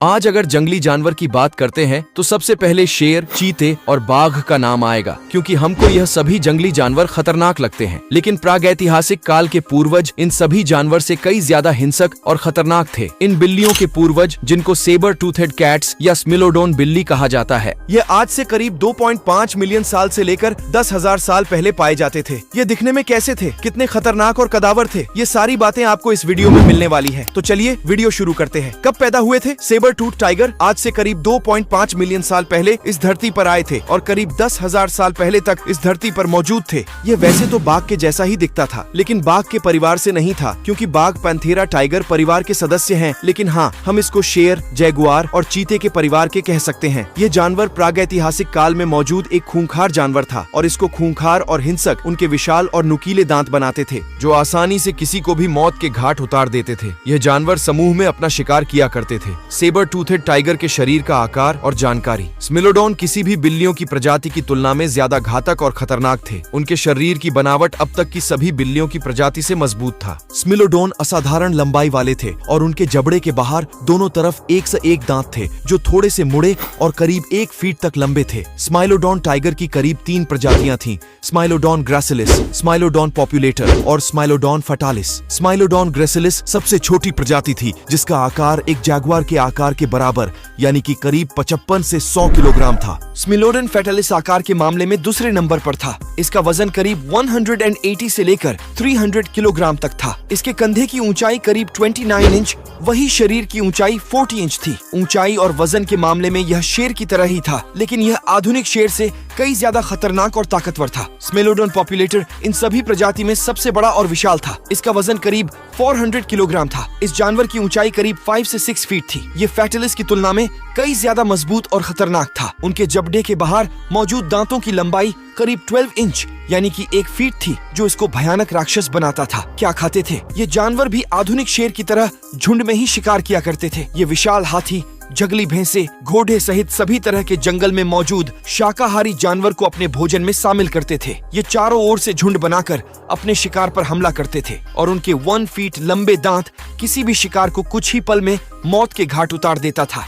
आज अगर जंगली जानवर की बात करते हैं तो सबसे पहले शेर, चीते और बाघ का नाम आएगा, क्योंकि हमको यह सभी जंगली जानवर खतरनाक लगते हैं। लेकिन प्रागैतिहासिक काल के पूर्वज इन सभी जानवर से कई ज्यादा हिंसक और खतरनाक थे। इन बिल्लियों के पूर्वज, जिनको सेबर टूथेड कैट्स या स्मिलोडोन बिल्ली कहा जाता है, ये आज से करीब 2.5 मिलियन साल से लेकर 10,000 साल पहले पाए जाते थे। ये दिखने में कैसे थे, कितने खतरनाक और कदावर थे, ये सारी बातें आपको इस वीडियो में मिलने वाली है। तो चलिए वीडियो शुरू करते हैं। कब पैदा हुए थे सेबर टूथ टाइगर? आज से करीब 2.5 मिलियन साल पहले इस धरती पर आए थे और करीब 10,000 साल पहले तक इस धरती पर मौजूद थे। ये वैसे तो बाघ के जैसा ही दिखता था, लेकिन बाघ के परिवार से नहीं था, क्योंकि बाघ पैंथेरा टाइगर परिवार के सदस्य हैं। लेकिन हाँ, हम इसको शेर, जैगुआर और चीते के परिवार के कह सकते हैं। ये जानवर प्रागैतिहासिक काल में मौजूद एक खूंखार जानवर था और इसको खूंखार और हिंसक उनके विशाल और नुकीले दांत बनाते थे, जो आसानी से किसी को भी मौत के घाट उतार देते थे। यह जानवर समूह में अपना शिकार किया करते थे। सेबर टूथेड टाइगर के शरीर का आकार और जानकारी। स्मिलोडोन किसी भी बिल्लियों की प्रजाति की तुलना में ज्यादा घातक और खतरनाक थे। उनके शरीर की बनावट अब तक की सभी बिल्लियों की प्रजाति से मजबूत था। स्मिलोडोन असाधारण लंबाई वाले थे और उनके जबड़े के बाहर दोनों तरफ एक से एक दांत थे, जो थोड़े से मुड़े और करीब 1 फीट तक लंबे थे। स्माइलोडोन टाइगर की करीब 3 प्रजातियां थीं: स्माइलोडोन ग्रासिलिस, स्माइलोडोन पॉपुलेटर और स्माइलोडोन फटालिस। स्माइलोडोन ग्रासिलिस सबसे छोटी प्रजाति थी, जिसका आकार एक जैगुआर के आकार के बराबर यानी कि करीब 55 से 100 किलोग्राम था। स्मिलोडोन फटालिस आकार के मामले में दूसरे नंबर पर था। इसका वजन करीब 180 से लेकर 300 किलोग्राम तक था। इसके कंधे की ऊंचाई करीब 29 इंच, वही शरीर की ऊंचाई 40 इंच थी। ऊंचाई और वजन के मामले में यह शेर की तरह ही था, लेकिन यह आधुनिक शेर से कई ज्यादा खतरनाक और ताकतवर था। स्मिलोडोन पॉपुलेटर इन सभी प्रजाति में सबसे बड़ा और विशाल था। इसका वजन करीब 400 किलोग्राम था। इस जानवर की ऊंचाई करीब 5 से 6 फीट थी। ये फैटालिस की तुलना में कई ज्यादा मजबूत और खतरनाक था। उनके जबड़े के बाहर मौजूद दांतों की लंबाई करीब 12 इंच यानी कि 1 फीट थी, जो इसको भयानक राक्षस बनाता था। क्या खाते थे? ये जानवर भी आधुनिक शेर की तरह झुंड में ही शिकार किया करते थे। ये विशाल हाथी, जंगली भैंसे, घोड़े सहित सभी तरह के जंगल में मौजूद शाकाहारी जानवर को अपने भोजन में शामिल करते थे। ये चारों ओर से झुंड बनाकर अपने शिकार पर हमला करते थे और उनके 1 फीट लंबे दांत किसी भी शिकार को कुछ ही पल में मौत के घाट उतार देता था।